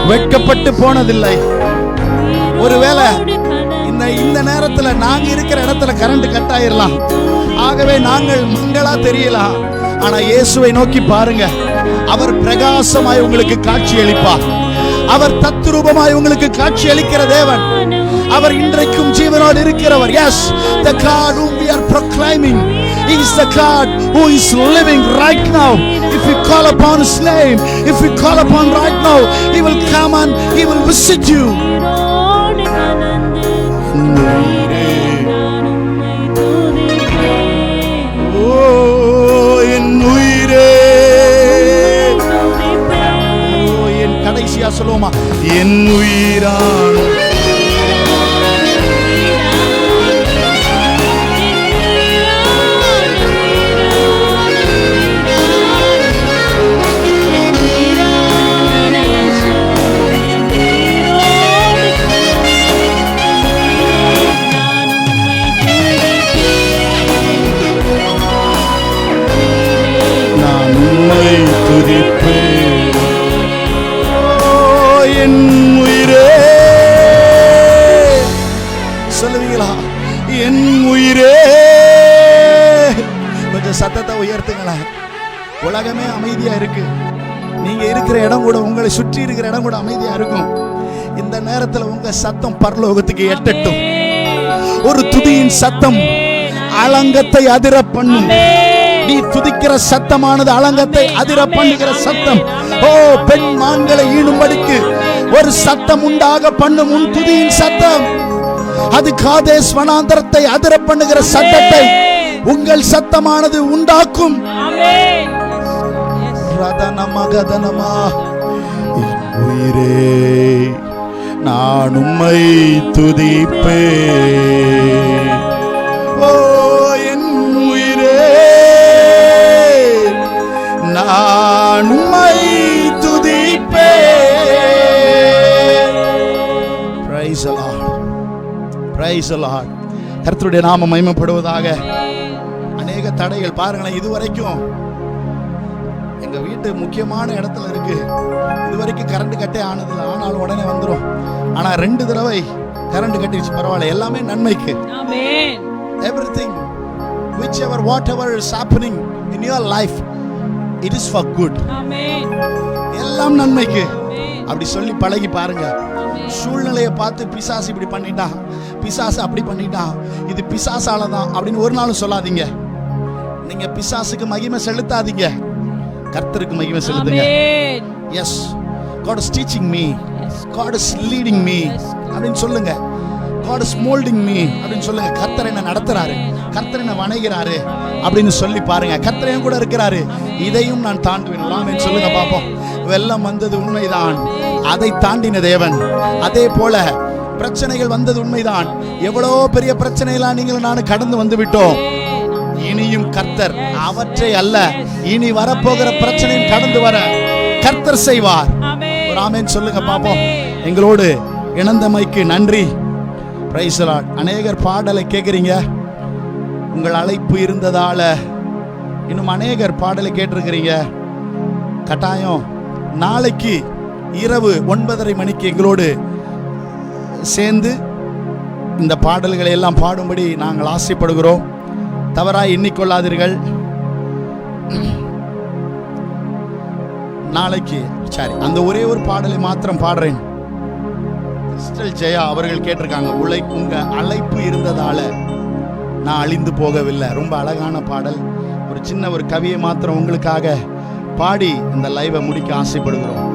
வெட்கப்பட்டு போனதில்லை. ஒருவேளை இந்த நேரத்துல நாங்க இருக்கிற இடத்துல கரண்ட் கட் ஆயிரலாம், ஆகவே நாங்கள் மங்களா தெரியலாம். ஆனா இயேசுவை நோக்கி பாருங்க, அவர் பிரகாசமாய் உங்களுக்கு காட்சி அளிப்பார். அவர் தத்ரூபமாய் உங்களுக்கு காட்சி அளிக்கிற தேவன். அவர் இன்றைக்கும் ஜீவனோடு இருக்கிறவர். Yes, the God whom we are proclaiming, He is the God who is living right now. If we call upon His name, if we call upon right now, He will come and He will visit you. Oh, en uire. Oh, en கடைசியா சொல்லுவோமா? என் உயிரான சொல்லுவீங்களா? என் உயிரே. கொஞ்சம் சத்தத்தை உயர்த்துங்களேன். உலகமே அமைதியா இருக்கு, நீங்க இருக்கிற இடம் கூட, உங்களை சுற்றி இருக்கிற இடம் கூட அமைதியா இருக்கும். இந்த நேரத்தில் உங்க சத்தம் பரலோகத்துக்கு எட்டட்டும். ஒரு துதியின் சத்தம் அலங்கத்தை அதிர பண்ணும். நீ துதிக்கிற சத்தமானது அலங்கத்தை அதிர பண்ணுகிற சத்தம். ஓ, பெண் மான்களை ஈனும்படிக்கு ஒரு சத்தம் உண்டாக பண்ணும் உன் துதியின் சத்தம். அது காதேஸ் வனாந்தரத்தை அதிர பண்ணுகிற சத்தத்தை உங்கள் சத்தமானது உண்டாக்கும். உயிரே, நான் உம்மை துதிப்பேன். ஓ என் உயிரே, நான் உம்மை துதிப்பேன். Praise the Lord. Praise the Lord. கர்த்தருடைய நாமம் மகிமைப்படுவதாக. அநேக தடைகள் பாருங்களேன். இதுவரைக்கும் எங்க வீட்டு முக்கியமான இடத்துல இருக்கு, இதுவரைக்கும் கரண்ட் கட்டே ஆனதில்லை. ஆனாலும் உடனே வந்துடும். ஆனா 2 தடவை கரண்ட் கட்டிடுச்சு. பரவாயில்ல, எல்லாமே நன்மைக்கு. ஆமென். Everything, whichever, whatever is happening in your life, it is for good. ஆமென். எல்லாம் நன்மைக்கு. அப்படி சொல்லி பழகி பாருங்க. சூழ்நிலையை பார்த்து பிசாசு இப்படி பண்ணிட்டான், பிசாசு அப்படி பண்ணிட்டான், இது பிசாசால தான் அப்படின்னு ஒரு நாளும் சொல்லாதீங்க. நீங்க பிசாசுக்கு மகிமை செலுத்தாதீங்க, கர்த்தருக்கு மகிமை செலுத்துங்க. Yes, God is teaching me God is leading me அப்படின்னு சொல்லுங்க. God is molding me அப்படின்னு சொல்லுங்க. கர்த்தர் என்ன நடத்துறாரு, கர்த்தர் என்ன வணைகிறாரு அப்படின்னு சொல்லி பாருங்க. கர்த்தர் என் கூட இருக்கிறாரு, இதையும் நான் தாண்டுவேன். ஆமென் சொல்லுங்க பாப்போம். வெள்ளம் வந்தது உண்மைதான், அதை தாண்டின தேவன். அதே போல பிரச்சனைகள் வந்தது உண்மைதான். எவ்வளவு பெரிய பிரச்சனையெல்லாம் நீங்கள் நானும் கடந்து வந்து விட்டோம். இனியும் கர்த்தர் அவற்றை அல்ல, இனி வரப்போகிற பிரச்சனையும் கடந்து வர கர்த்தர் செய்வார். ஒரு ஆமென் சொல்லுங்க பாப்போம். எங்களோடு இணைந்தமைக்கு நன்றி. Price the Lord. அநேகர் பாடலை கேட்குறீங்க. உங்கள் அழைப்பு இருந்ததால இன்னும் அநேகர் பாடலை கேட்டிருக்கிறீங்க. கட்டாயம் நாளைக்கு இரவு 9:30 மணிக்கு எங்களோடு சேர்ந்து இந்த பாடல்களை எல்லாம் பாடும்படி நாங்கள் ஆசைப்படுகிறோம். தவறாய் எண்ணிக்கொள்ளாதீர்கள். நாளைக்கு சரி, அந்த ஒரே ஒரு பாடலை மாத்திரம் பாடுறேன். கிறிஸ்டல் ஜெயா அவர்கள் கேட்டிருக்காங்க, உங்க அழைப்பு இருந்ததால நான் அழிந்து போகவில்லை. ரொம்ப அழகான பாடல். ஒரு சின்ன ஒரு கவியை மாத்திரம் உங்களுக்காக பாடி இந்த லைவை முடிக்க ஆசைப்படுகிறோம்.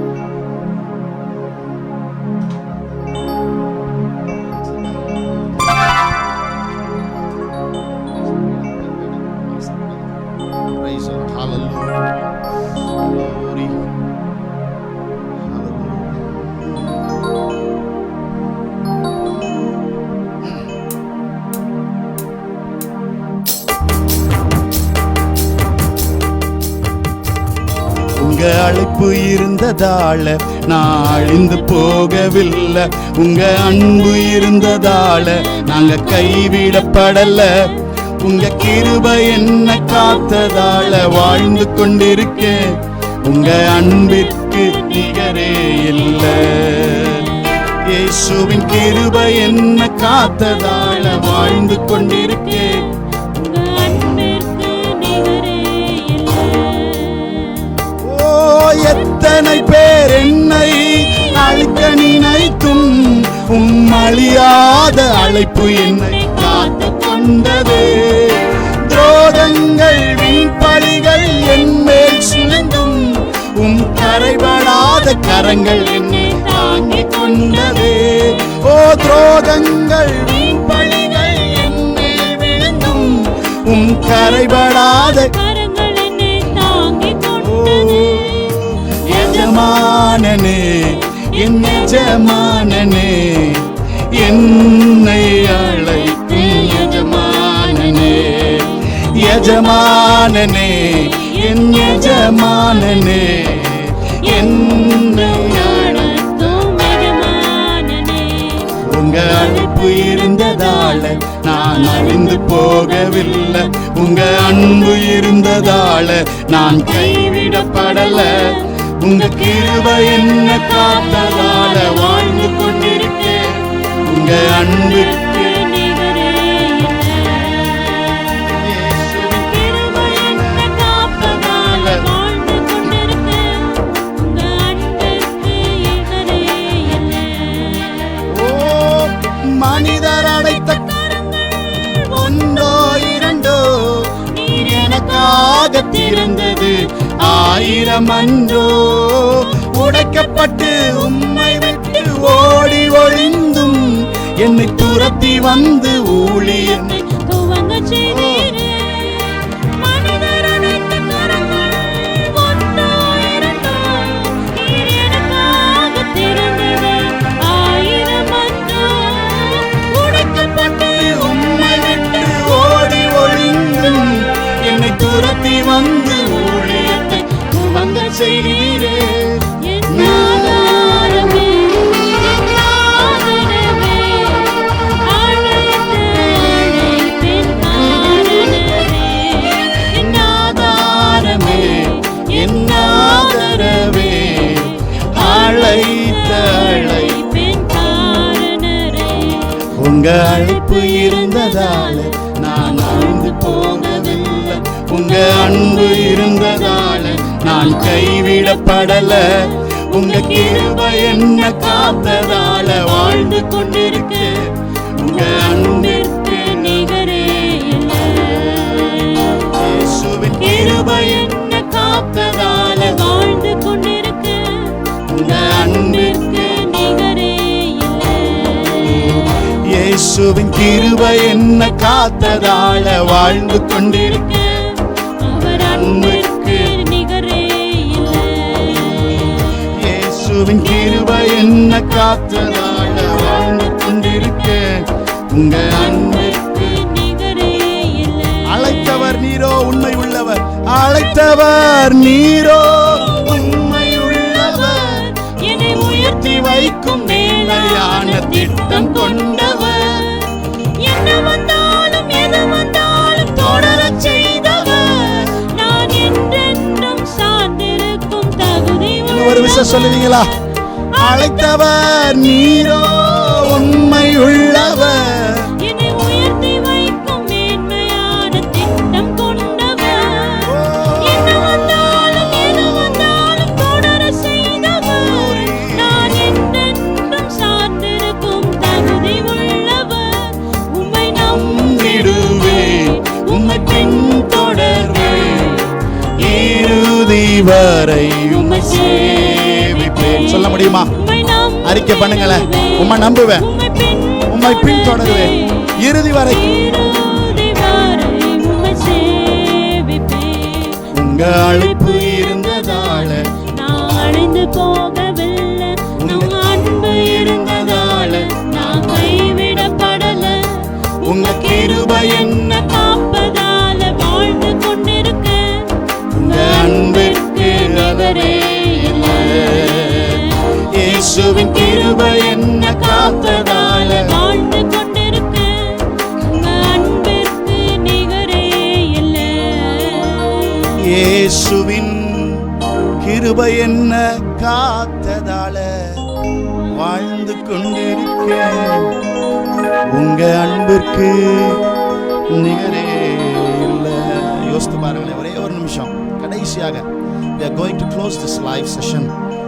உங்க அழைப்பு இருந்ததால நான் அழிந்து போகவில்லை. உங்க அன்பு இருந்ததால நாங்க கைவிடப்படல. உங்க கிருபை என்ன காத்ததால வாழ்ந்து கொண்டிருக்கேன். உங்க அன்பிற்கு நிகரே இல்லை. இயேசுவின் கிருபை என்ன காத்ததால வாழ்ந்து கொண்டிருக்கேன். எத்தனை பேர் என்னை அழிக்க நினைத்தும் அழியாத அழைப்பு என்னை காத்து கொண்டது. துரோகங்கள் வீண்பழிகள் என் மேல் சுழந்தும் கரைபடாத கரங்கள் என்னை தாங்கிக் கொண்டது. ஓ துரோகங்கள் வீண்பழிகள் என் மேல் விழுந்தும் கரைபடாத எஜமானனே, என் எஜமானனே, என்னை அழைக்கும் எஜமானனே. எஜமானனே, என் எஜமானனே, என்னை அழைக்கும் எஜமானனே. உங்க அழைப்பு இருந்ததால நான் அழிந்து போகவில்லை. உங்க அன்பு இருந்ததால நான் கைவிடப்படல. உங்க கிருபை என்ன காத்ததால வாழ்ந்து கொண்டிருக்கேன். உங்க அன்புக்கு நிகரே இயேசுவின் கிருபை என்ன காத்ததால வாழ்ந்து கொண்டிருக்கேன். உங்க அன்புக்கு நிகரே இல்லை. ஓ மனிதர் அடைத்த கரங்கள் ஒன்றோ இரண்டோ நீர் எனக்காக திறந்தது 1000 அன்றோ. உடைக்கப்பட்டு உம்மை விட்டு ஓடி ஒளிந்தும் என்னை துரத்தி வந்து ஊழியனை துவங்க செய்தீரே. மனிதர் அடைத்த கரங்கள் ஒன்றோ இரண்டோ நீர் எனக்காக திறந்தது 1000 அன்றோ. உடைக்கப்பட்டு உம்மை விட்டு ஓடி ஒளிந்தும் என்னை துரத்தி வந்து ஊழியத்தை துவங்க செய்தீரே. என் ஆதாரமே, என் ஆதரவே, அழைத்த அழைப்பின் காரணரே. என் ஆதாரமே, என் ஆதரவே, அழைத்த அழைப்பின் காரணரே. உங்க அழைப்பு இருந்ததால நான் அழிந்து போனதில்லை. உங்க அன்பு இருந்ததால நான் கைவிடப்படல. உங்க கிருபை என்ன காத்ததால வாழ்ந்து கொண்டிருக்கேன். உங்க அன்பிற்கு நிகரே இல்லை. இயேசுவின் கிருபை என்ன காத்ததால வாழ்ந்து கொண்டிருக்கேன். உங்க அன்பிற்கு இயேசுவின் கிருபை என்ன காத்ததால வாழ்ந்து கொண்டிருக்க அவர் அன்பிற்கு நிகரே இல்லை. இயேசுவின் கிருபை என்ன காத்ததால வாழ்ந்து கொண்டிருக்க உங்க அன்பிற்கு நிகரே இல்லை. அழைத்தவர் நீரோ உண்மை உள்ளவர், அழைத்தவர் நீரோ உண்மை உள்ளவர், என்னை உயர்த்தி வைக்கும் மேலான திட்டம் கொண்டவர், என்ன வந்தாலும் எது வந்தாலும் தொடரச் செய்தவர், நான் என்றென்றும் சார்ந்திருக்கும் தகுதி ஒரு விஷயம் சொல்லுவீங்களா? அழைத்தவர் நீரோ உண்மை உள்ளவர், என்னை உயர்த்தி வைக்கும் மேன்மையான திட்டம் கொண்டவர், என்ன வந்தாலும் எது வந்தாலும் தொடரச் செய்தவர், நான் என்றென்றும் சார்ந்திருக்கும் தகுதி உள்ளவர், உம்மை நம்பிடுவேன், உம்மை பின்தொடர்வேன், இறுதி வரை உம்மை சேவிப்பேன். சொல்ல முடியுமா? அறிக்கை பண்ணுங்களேன். உம்மை நம்புவேன், உம்மை பின்தொடருவேன், இறுதி வரை உம்மை சேவிப்பேன். உங்க அழைப்பு இருந்ததால நான் அழிந்து போகவில்லை, உங்க அன்பு இருந்ததால நான் கைவிடப்படல, உங்க கிருபை என்ன காப்பதால வாழ்ந்து கொண்டிருக்கேன், உங்க அன்பிற்கு நிகரே இல்லை. இயேசுவின் கிருபை என்ன காத்ததால வாழ்ந்து கொண்டிருக்கேன், உங்க அன்பிற்கு நிகரே இல்லை. இயேசுவின் கிருபை என்ன காத்ததால வாழ்ந்து கொண்டிருக்கேன், உங்க அன்பிற்கு நிகரே இல்லை. யோசித்து பாருங்களேன், ஒரே ஒரு நிமிஷம் கடைசியாக. We are going to close this live session,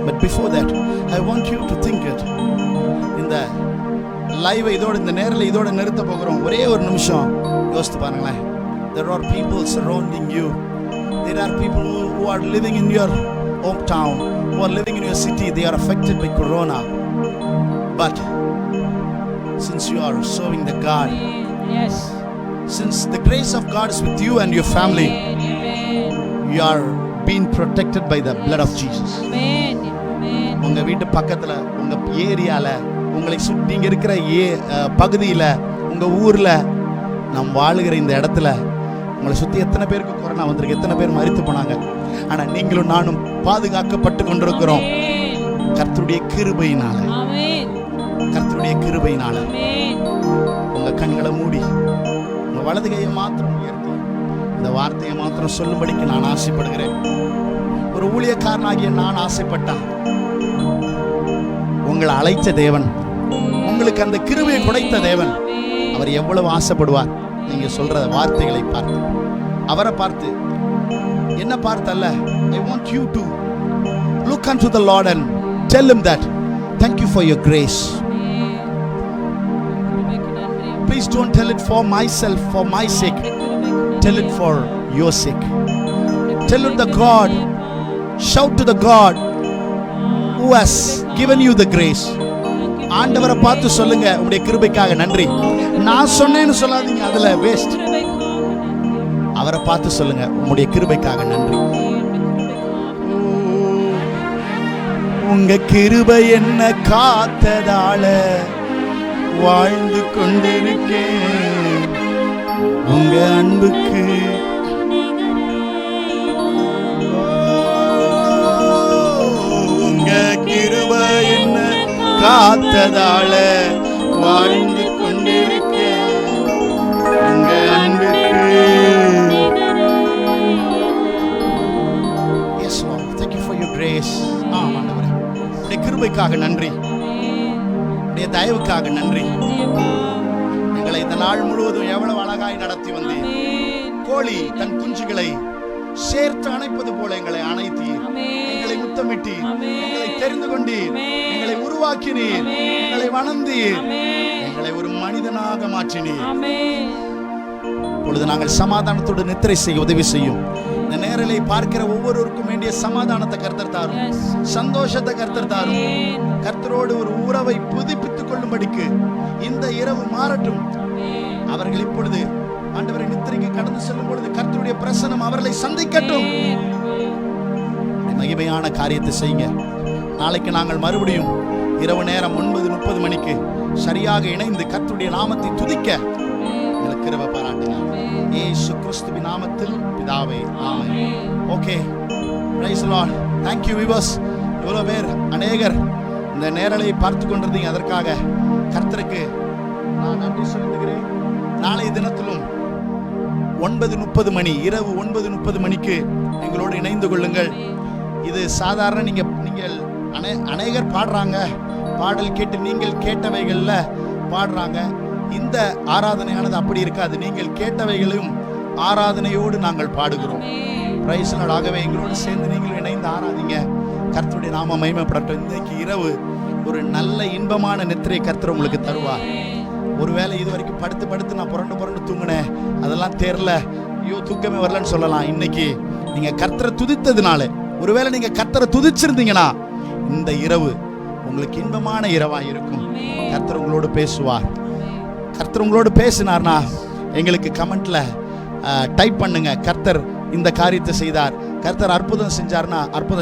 but before that I want you to think it. இந்த லைவ் இதோட, இந்த நேரில் இதோட நிறுத்த போகிறோம். ஒரே ஒரு நிமிஷம் யோசித்து பாருங்களேன். There are people surrounding you. There are people who are living in your hometown, who are living in your city. They are affected by corona, but since you are serving the God, Yes. since the grace of God is with you and your family, you are being protected by the blood of Jesus. உங்க வீட்டு பக்கத்துல, உங்க ஏரியால, உங்களை சுற்றி இங்க இருக்கிற பகுதியில, உங்க ஊர்ல, நாம் வாழுகிற இந்த இடத்துல உங்களை சுத்தி எத்தனை பேருக்கு கொரோனா வந்திருக்கு, எத்தனை பேர் மரித்து போனாங்க. ஆனா நீங்களும் நானும் பாதுகாக்கப்பட்டு கொண்டிருக்கிறோம் கர்த்தருடைய கிருபையினால. கர்த்தருடைய கிருபையினால. உங்க கண்களை மூடி உங்க வலது கையை மாத்திரம் உயர்த்தி இந்த வார்த்தையை மாத்திரம் சொல்லும்படிக்கு நான் ஆசைப்படுகிறேன். ஒரு ஊழியக்காரனாகிய நான் ஆசைப்பட்டான். உங்களை அழைத்த தேவன், உங்களுக்கு அந்த கிருபையை கொடுத்த தேவன், அவர் எவ்வளவு ஆசைப்படுவார். நீங்க சொல்ற வார்த்தைகளை பார்த்து, அவரை பார்த்து, என்ன பார்த்தல்ல. I want you to look unto the Lord and tell him that thank you for your grace. Please don't tell it for myself, for my sake. Tell it for your sake. Tell it the God. Shout to the God who has given you the grace. ஆண்டவரை பார்த்து சொல்லுங்க, உங்களுடைய கிருபைக்காக நன்றி. நான் சொன்னேன்னு சொல்லாதீங்க, அதுல வேஸ்ட். அவரை பார்த்து சொல்லுங்க, உங்களுடைய கிருபைக்காக நன்றி. உங்க கிருபை என்ன காத்ததால வாழ்ந்து கொண்டிருக்கேன், உங்க அன்புக்கு உங்க கிருபை என்ன காத்ததால வாழ்ந்து கொண்டிருக்கேன், உங்க அன்புக்கு. Yes Lord, thank you for your grace. ஆண்டவரே, உடைய கிருபைக்காக நன்றி, உடைய தயவுக்காக நன்றி. எங்களை இந்த நாள் முழுவதும் எவ்வளவு அழகாய் நடத்தி வந்தீர். கோழி தன் குஞ்சுகளை சேர்த்து அணைப்பது போல எங்களை அணைத்தீர், எங்களை முத்தமிட்டீர், எங்களை தெரிந்து கொண்டீர், எங்களை உருவாக்கினீர், எங்களை வணந்தீர், எங்களை ஒரு மனிதனாக மாற்றினீர். இப்பொழுது நாங்கள் சமாதானத்தோடு நித்திரை செய்ய உதவி செய்யும். இந்த நேரலை பார்க்கிற ஒவ்வொருவருக்கும் வேண்டிய சமாதானத்தை கர்த்தர் தாரும், Yes. சந்தோஷத்தை கர்த்தர் தாரும். Amen. கர்த்தரோடு ஒரு உறவை புதுப்பித்துக் கொள்ளும்படிக்கு இந்த இரவு மாறட்டும். Amen. அவர்கள் இப்பொழுது ஆண்டவரை நித்திரைக்கு கடந்து செல்லும் பொழுது கர்த்தருடைய பிரசன்னம் அவர்களை சந்திக்கட்டும். மகிமையான காரியத்தை செய்யுங்க. நாளைக்கு நாங்கள் மறுபடியும் இரவு நேரம் 9:30 மணிக்கு சரியாக இணைந்து கர்த்தருடைய நாமத்தை துதிக்க எங்களுக்கு கிருபை பாராட்டுங்க. இயேசு கிறிஸ்துவின் நாமத்தில் பிதாவே, amen. Okay, praise the Lord. Thank you viewers. இவ்வளவு பேர் அநேகர் இந்த நேரலை பார்த்து கொண்டிருந்தீங்க. அதற்காக கர்த்தருக்கு நான் நன்றி சொல்லுகிறேன். நாளைய தினத்திலும் 9:30 மணி, இரவு 9:30 மணிக்கு எங்களோடு இணைந்து கொள்ளுங்கள். இது சாதாரண நீங்கள் அநேகர் பாடுறாங்க, பாடல் கேட்டு நீங்கள் கேட்டவைகள்ல பாடுறாங்க. இந்த ஆராதனையானது அப்படி இருக்காது. நீங்கள் கேட்டவைகளையும் ஆராதனையோடு நாங்கள் பாடுகிறோம். Praise the Lord. ஆகவே எங்களோடு சேர்ந்து நீங்களும் இணைந்து ஆராதிங்க. கர்த்தருடைய நாம மகிமைப்படட்டும். இன்றைக்கு இரவு ஒரு நல்ல இன்பமான நித்திரை கர்த்தர் உங்களுக்கு தருவார். ஒருவேளை இது வரைக்கும் படுத்து நான் புரண்டு தூங்கினேன், அதெல்லாம் தெரியல, ஐயோ தூக்கமே வரலன்னு சொல்லலாம். இன்னைக்கு நீங்க கர்த்தரை துதித்ததுனால, ஒருவேளை நீங்க கர்த்தரை துதிச்சிருந்தீங்கன்னா இந்த இரவு உங்களுக்கு இன்பமான இரவா இருக்கும். கர்த்தர் உங்களோடு பேசுவார். கர்த்தர் உங்களோடு பேசினார்னா எங்களுக்கு கமெண்ட்ல டைப் பண்ணுங்க. கர்த்தர் இந்த காரியத்தை செய்தார், கர்த்தர் அற்புதம்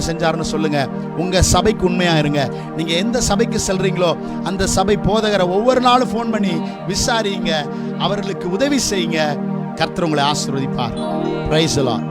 செஞ்சார்னு சொல்லுங்க. உங்க சபைக்கு உண்மையா இருங்க. நீங்க எந்த சபைக்கு செல்றீங்களோ அந்த சபை போதகரை ஒவ்வொரு நாளும் ஃபோன் பண்ணி விசாரிங்க, அவர்களுக்கு உதவி செய்யுங்க. கர்த்தர் உங்களை ஆசீர்வதிப்பார். Price the Lord.